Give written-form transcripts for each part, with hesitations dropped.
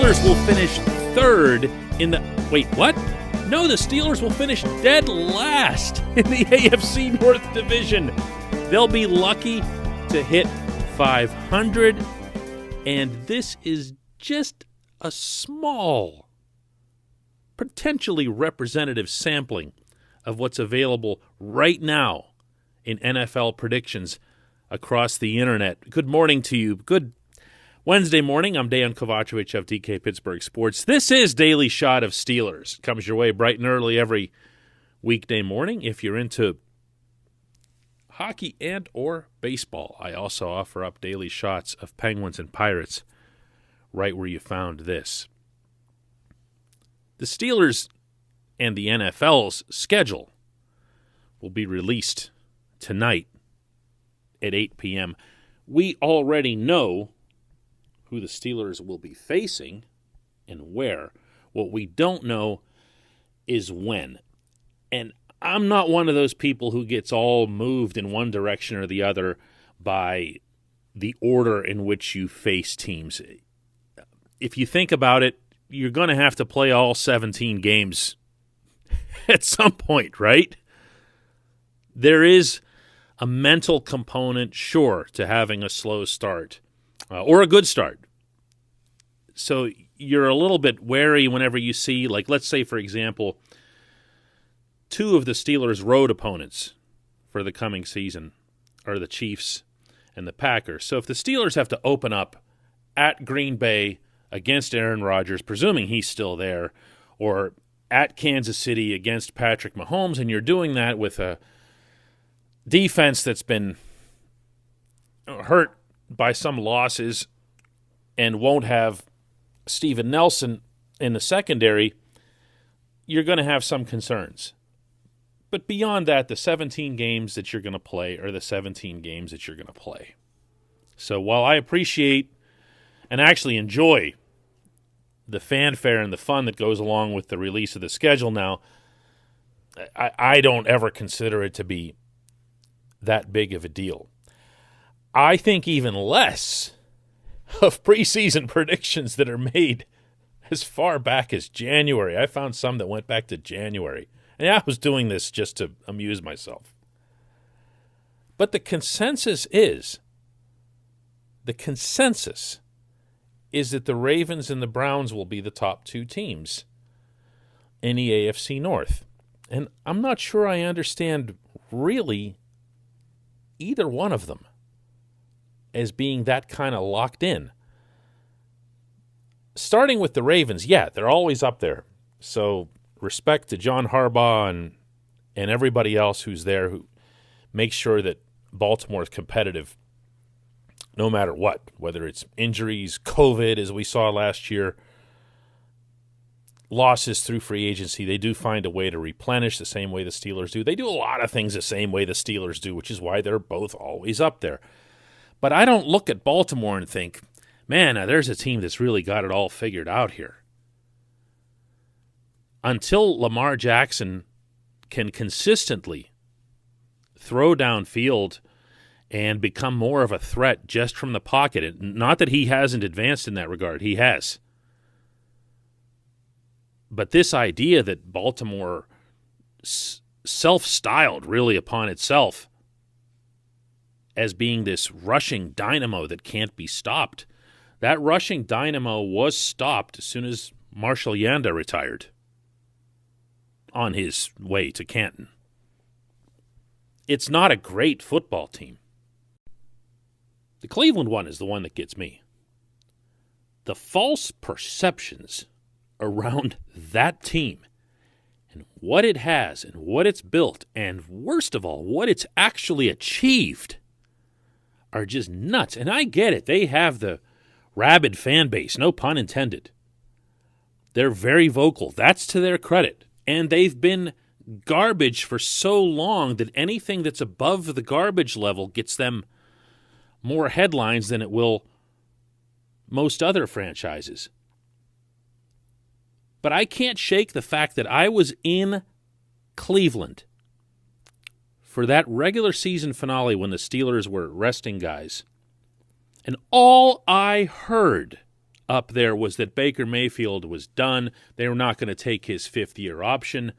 Steelers will finish third in the... Wait, what? No, the Steelers will finish dead last in the AFC North division. They'll be lucky to hit 500, and this is just a small, potentially representative sampling of what's available right now in NFL predictions across the internet. Good morning to you. Good Wednesday morning. I'm Dejan Kovacevic of DK Pittsburgh Sports. This is Daily Shot of Steelers. Comes your way bright and early every weekday morning. If you're into hockey and or baseball, I also offer up daily shots of Penguins and Pirates right where you found this. The Steelers and the NFL's schedule will be released tonight at 8 p.m. We already know who the Steelers will be facing and where. What we don't know is when. And I'm not one of those people who gets all moved in one direction or the other by the order in which you face teams. If you think about it, you're going to have to play all 17 games at some point, right? There is a mental component, sure, to having a slow start or a good start. So you're a little bit wary whenever you see, like, let's say, for example, two of the Steelers' road opponents for the coming season are the Chiefs and the Packers. So if the Steelers have to open up at Green Bay against Aaron Rodgers, presuming he's still there, or at Kansas City against Patrick Mahomes, and you're doing that with a defense that's been hurt by some losses and won't have Steven Nelson in the secondary, you're going to have some concerns. But beyond that, the 17 games that you're going to play are the 17 games that you're going to play. So while I appreciate and actually enjoy the fanfare and the fun that goes along with the release of the schedule now, I don't ever consider it to be that big of a deal. I think even less of preseason predictions that are made as far back as January. I found some that went back to January. And I was doing this just to amuse myself. But the consensus is that the Ravens and the Browns will be the top two teams in the AFC North. And I'm not sure I understand really either one of them as being that kind of locked in. Starting with the Ravens, yeah, they're always up there. So respect to John Harbaugh and everybody else who's there who makes sure that Baltimore is competitive no matter what, whether it's injuries, COVID, as we saw last year, losses through free agency. They do find a way to replenish the same way the Steelers do. They do a lot of things the same way the Steelers do, which is why they're both always up there. But I don't look at Baltimore and think, man, now there's a team that's really got it all figured out here. Until Lamar Jackson can consistently throw downfield and become more of a threat just from the pocket, not that he hasn't advanced in that regard, he has. But this idea that Baltimore self-styled really upon itself as being this rushing dynamo that can't be stopped, that rushing dynamo was stopped as soon as Marshall Yanda retired on his way to Canton. It's not a great football team. The Cleveland one is the one that gets me. The false perceptions around that team and what it has and what it's built and, worst of all, what it's actually achieved are just nuts. And I get it. They have the rabid fan base, no pun intended. They're very vocal. That's to their credit. And they've been garbage for so long that anything that's above the garbage level gets them more headlines than it will most other franchises. But I can't shake the fact that I was in Cleveland for that regular season finale when the Steelers were resting guys. And all I heard up there was that Baker Mayfield was done. They were not going to take his fifth-year option.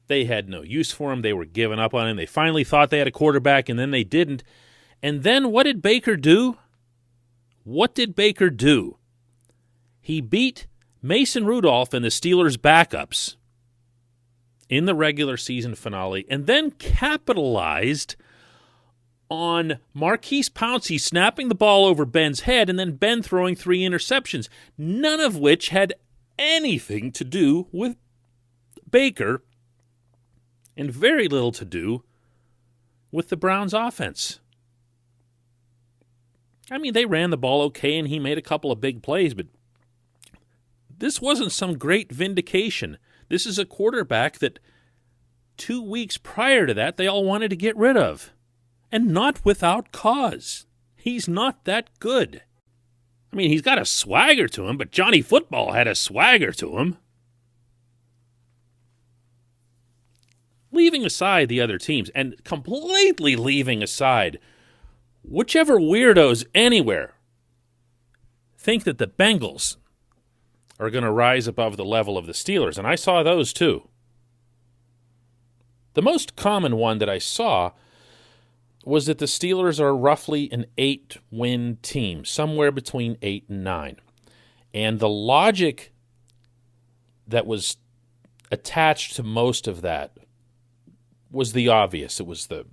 They had no use for him. They were giving up on him. They finally thought they had a quarterback, and then they didn't. And then what did Baker do? What did Baker do? He beat Mason Rudolph and the Steelers' backups in the regular season finale, and then capitalized on Marquise Pouncey snapping the ball over Ben's head and then Ben throwing 3 interceptions, none of which had anything to do with Baker and very little to do with the Browns' offense. I mean, they ran the ball okay and he made a couple of big plays, but this wasn't some great vindication. This is a quarterback that 2 weeks prior to that they all wanted to get rid of. And not without cause. He's not that good. I mean, he's got a swagger to him, but Johnny Football had a swagger to him. Leaving aside the other teams, and completely leaving aside whichever weirdos anywhere think that the Bengals are going to rise above the level of the Steelers, and I saw those too. The most common one that I saw was that the Steelers are roughly an 8-win team, somewhere between 8 and 9. And the logic that was attached to most of that was the obvious. It was the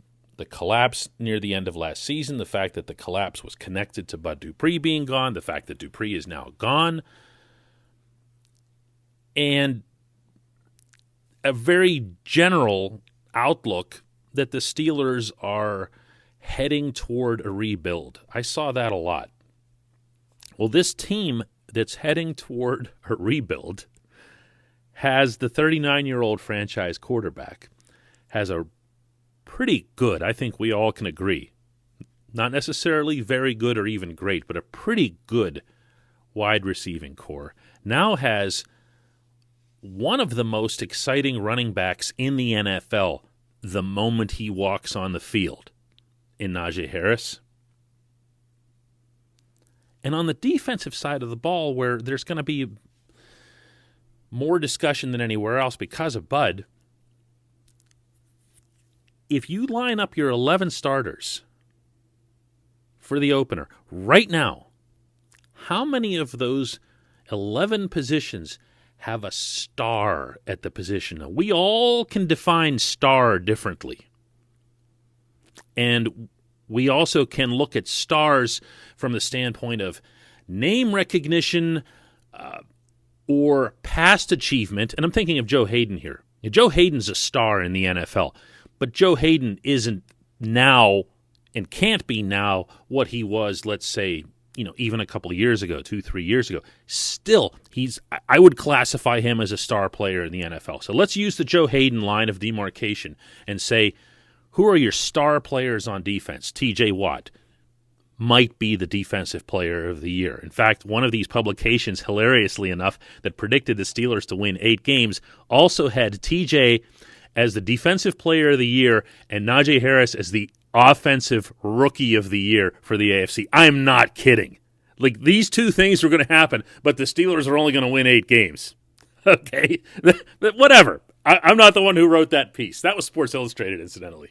collapse near the end of last season, the fact that the collapse was connected to Bud Dupree being gone, the fact that Dupree is now gone, and a very general outlook that the Steelers are heading toward a rebuild. I saw that a lot. Well, this team that's heading toward a rebuild has the 39-year-old franchise quarterback, has a pretty good, I think we all can agree, not necessarily very good or even great, but a pretty good wide receiving core, now has one of the most exciting running backs in the NFL the moment he walks on the field in Najee Harris. And on the defensive side of the ball, where there's going to be more discussion than anywhere else because of Bud, if you line up your 11 starters for the opener right now, how many of those 11 positions have a star at the position? Now, we all can define star differently. And we also can look at stars from the standpoint of name recognition or past achievement. And I'm thinking of Joe Hayden here. Joe Hayden's a star in the NFL, but Joe Hayden isn't now and can't be now what he was, let's say, even a couple of years ago, 2-3 years ago. Still, I would classify him as a star player in the NFL. So let's use the Joe Hayden line of demarcation and say, who are your star players on defense? TJ Watt might be the defensive player of the year. In fact, one of these publications, hilariously enough, that predicted the Steelers to win 8 games also had TJ as the defensive player of the year and Najee Harris as the offensive rookie of the year for the AFC. I'm not kidding. Like, these two things were going to happen, but the Steelers are only going to win 8 games. Okay? Whatever. I'm not the one who wrote that piece. That was Sports Illustrated, incidentally.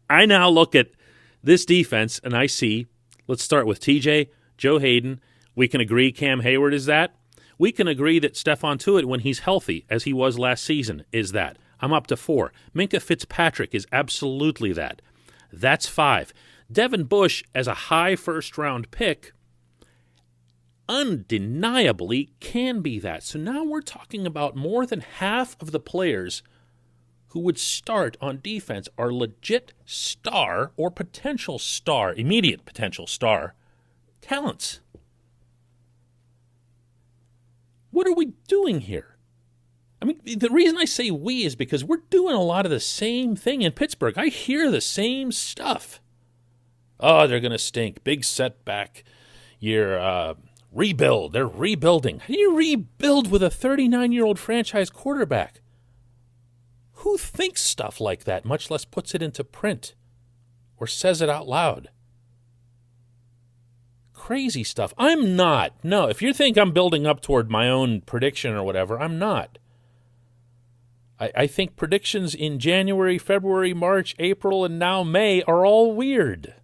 I now look at this defense and I see, let's start with TJ, Joe Hayden. We can agree Cam Hayward is that. We can agree that Stephon Tuitt, when he's healthy, as he was last season, is that. I'm up to 4. Minkah Fitzpatrick is absolutely that. That's 5. Devin Bush, as a high first-round pick, undeniably can be that. So now we're talking about more than half of the players who would start on defense are legit star or potential star, immediate potential star talents. What are we doing here? I mean, the reason I say we is because we're doing a lot of the same thing in Pittsburgh. I hear the same stuff. Oh, they're going to stink. Big setback year. Rebuild. They're rebuilding. How do you rebuild with a 39-year-old franchise quarterback? Who thinks stuff like that, much less puts it into print or says it out loud? crazy stuff. I'm not. No, if you think I'm building up toward my own prediction or whatever, I'm not. I think predictions in January, February, March, April, and now May are all weird.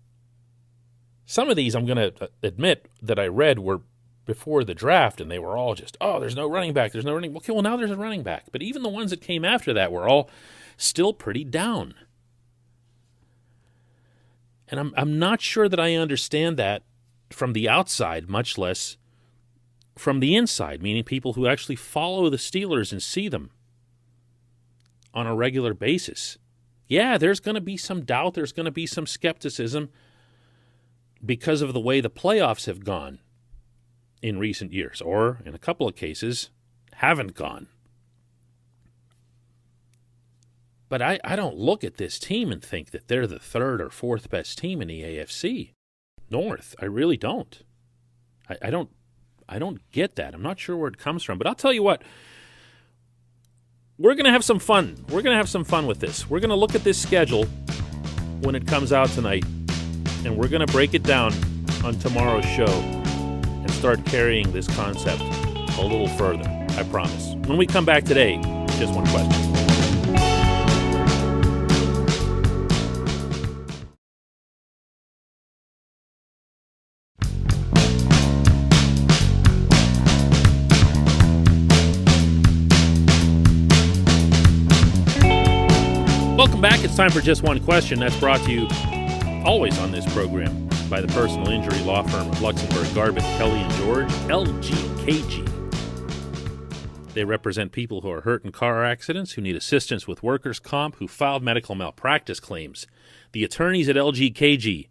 Some of these, I'm going to admit, that I read were before the draft, and they were all just, oh, there's no running back, there's no running back. Okay, well, now there's a running back. But even the ones that came after that were all still pretty down. And I'm not sure that I understand that from the outside, much less from the inside, meaning people who actually follow the Steelers and see them on a regular basis. Yeah, there's going to be some doubt, there's going to be some skepticism because of the way the playoffs have gone in recent years, or in a couple of cases, haven't gone. But I don't look at this team and think that they're the third or fourth best team in the AFC North. I really don't. I don't get that. I'm not sure where it comes from. But I'll tell you what, we're going to have some fun. We're going to have some fun with this. We're going to look at this schedule when it comes out tonight, and we're going to break it down on tomorrow's show and start carrying this concept a little further, I promise. When we come back today, just one question. Welcome back. It's time for Just One Question. That's brought to you always on this program by the personal injury law firm of Luxembourg, Garbett, Kelly & George, LGKG. They represent people who are hurt in car accidents, who need assistance with workers' comp, who filed medical malpractice claims. The attorneys at LGKG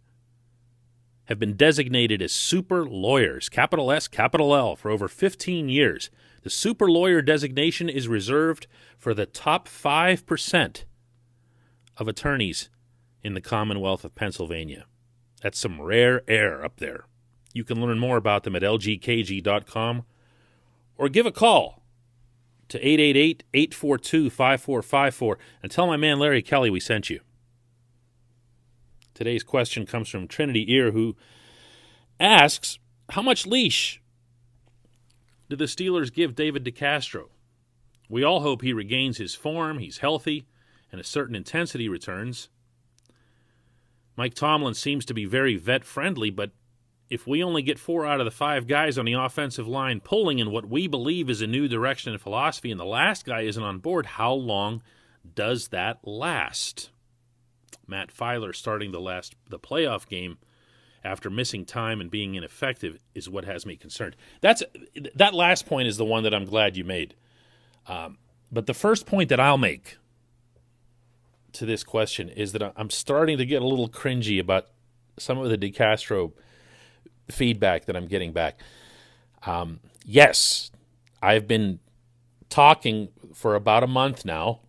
have been designated as super lawyers, capital S, capital L, for over 15 years. The super lawyer designation is reserved for the top 5% of attorneys in the Commonwealth of Pennsylvania. That's some rare air up there. You can learn more about them at lgkg.com or give a call to 888-842-5454 and tell my man Larry Kelly we sent you. Today's question comes from Trinity Ear, who asks, how much leash did the Steelers give David DeCastro? We all hope he regains his form, he's healthy, and a certain intensity returns. Mike Tomlin seems to be very vet-friendly, but if we only get 4 out of the 5 guys on the offensive line pulling in what we believe is a new direction and philosophy, and the last guy isn't on board, how long does that last? Matt Filer starting the playoff game after missing time and being ineffective is what has me concerned. That last point is the one that I'm glad you made. But the first point that I'll make to this question is that I'm starting to get a little cringy about some of the DeCastro feedback that I'm getting back. Yes, I've been talking for about a month now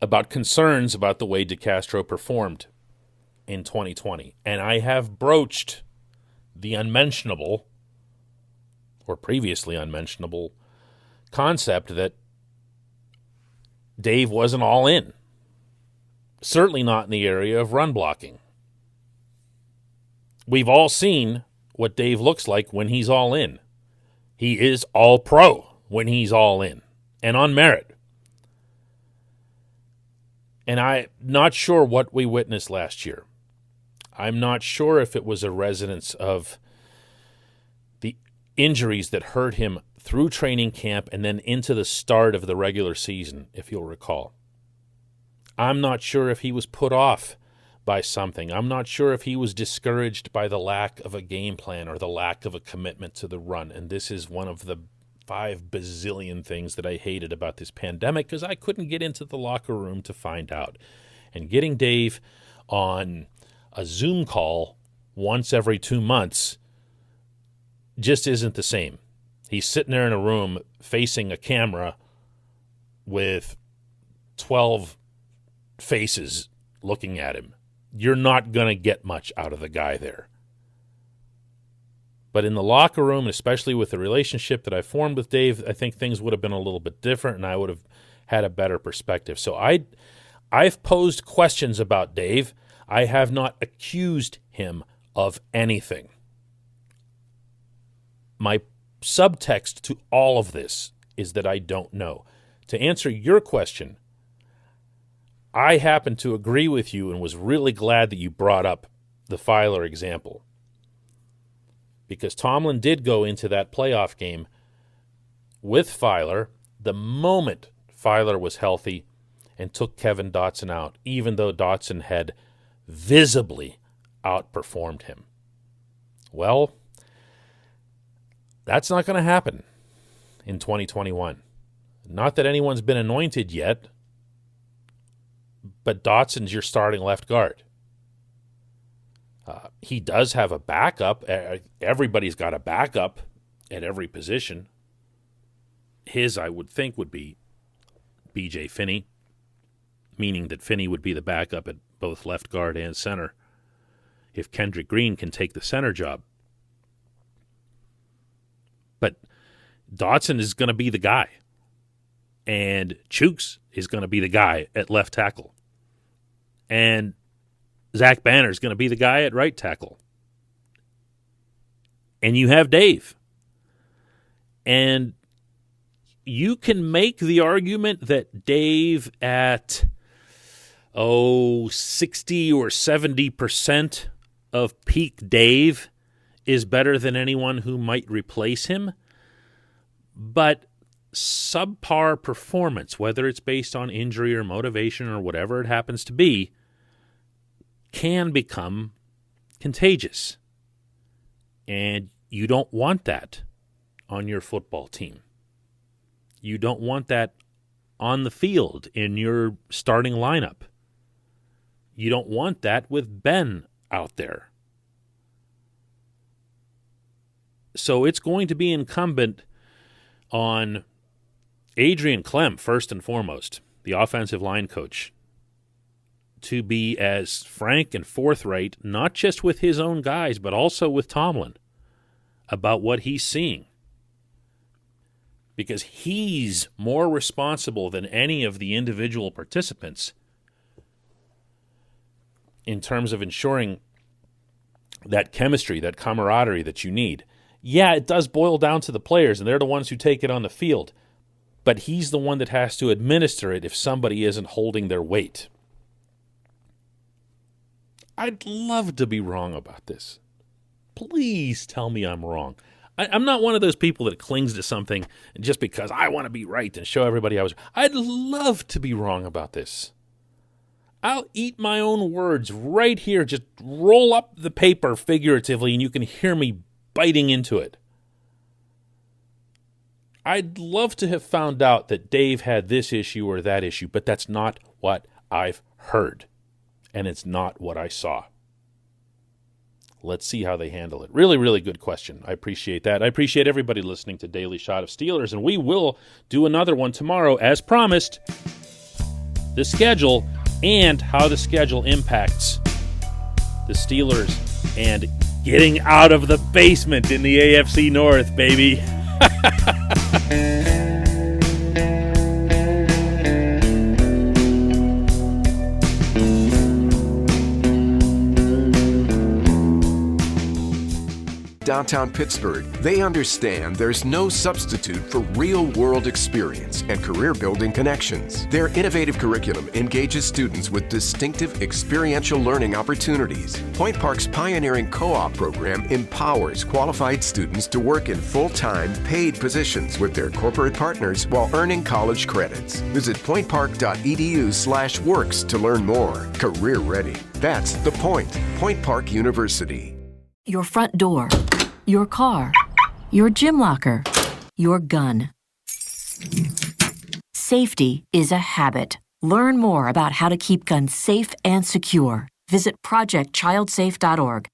about concerns about the way DeCastro performed in 2020. And I have broached the unmentionable, or previously unmentionable, concept that Dave wasn't all in. Certainly not in the area of run blocking. We've all seen what Dave looks like when he's all in. He is all pro when he's all in, and on merit. And I'm not sure what we witnessed last year. I'm not sure if it was a residence of the injuries that hurt him through training camp and then into the start of the regular season, if you'll recall. I'm not sure if he was put off by something. I'm not sure if he was discouraged by the lack of a game plan or the lack of a commitment to the run. And this is one of the 5 bazillion things that I hated about this pandemic, because I couldn't get into the locker room to find out. And getting Dave on a Zoom call once every 2 months just isn't the same. He's sitting there in a room facing a camera with 12 faces looking at him. You're not going to get much out of the guy there. But in the locker room, especially with the relationship that I formed with Dave, I think things would have been a little bit different, and I would have had a better perspective. So I've posed questions about Dave. I have not accused him of anything. My subtext to all of this is that I don't know. To answer your question, I happen to agree with you and was really glad that you brought up the Filer example. Because Tomlin did go into that playoff game with Filer the moment Filer was healthy and took Kevin Dotson out, even though Dotson had visibly outperformed him. Well, that's not going to happen in 2021. Not that anyone's been anointed yet, but Dotson's your starting left guard. He does have a backup. Everybody's got a backup at every position. His, I would think, would be B.J. Finney, meaning that Finney would be the backup at both left guard and center if Kendrick Green can take the center job. But Dotson is going to be the guy, and Chooks is going to be the guy at left tackle, and Zach Banner is going to be the guy at right tackle. And you have Dave. And you can make the argument that Dave at 60 or 70% of peak Dave is better than anyone who might replace him. But subpar performance, whether it's based on injury or motivation or whatever it happens to be, can become contagious. And you don't want that on your football team. You don't want that on the field in your starting lineup. You don't want that with Ben out there. So it's going to be incumbent on Adrian Klemm, first and foremost, the offensive line coach, to be as frank and forthright, not just with his own guys, but also with Tomlin, about what he's seeing. Because he's more responsible than any of the individual participants in terms of ensuring that chemistry, that camaraderie that you need. Yeah, it does boil down to the players, and they're the ones who take it on the field. But he's the one that has to administer it if somebody isn't holding their weight. I'd love to be wrong about this. Please tell me I'm wrong. I'm not one of those people that clings to something just because I want to be right and show everybody I was. I'd love to be wrong about this. I'll eat my own words right here. Just roll up the paper figuratively and you can hear me biting into it. I'd love to have found out that Dave had this issue or that issue, but that's not what I've heard. And it's not what I saw. Let's see how they handle it. Really, really good question. I appreciate that. I appreciate everybody listening to Daily Shot of Steelers, and we will do another one tomorrow, as promised. The schedule and how the schedule impacts the Steelers and getting out of the basement in the AFC North, baby. Downtown Pittsburgh, they understand there's no substitute for real-world experience and career-building connections. Their innovative curriculum engages students with distinctive experiential learning opportunities. Point Park's pioneering co-op program empowers qualified students to work in full-time, paid positions with their corporate partners while earning college credits. Visit pointpark.edu/works to learn more. Career ready. That's the point. Point Park University. Your front door, your car, your gym locker, your gun. Safety is a habit. Learn more about how to keep guns safe and secure. Visit ProjectChildSafe.org.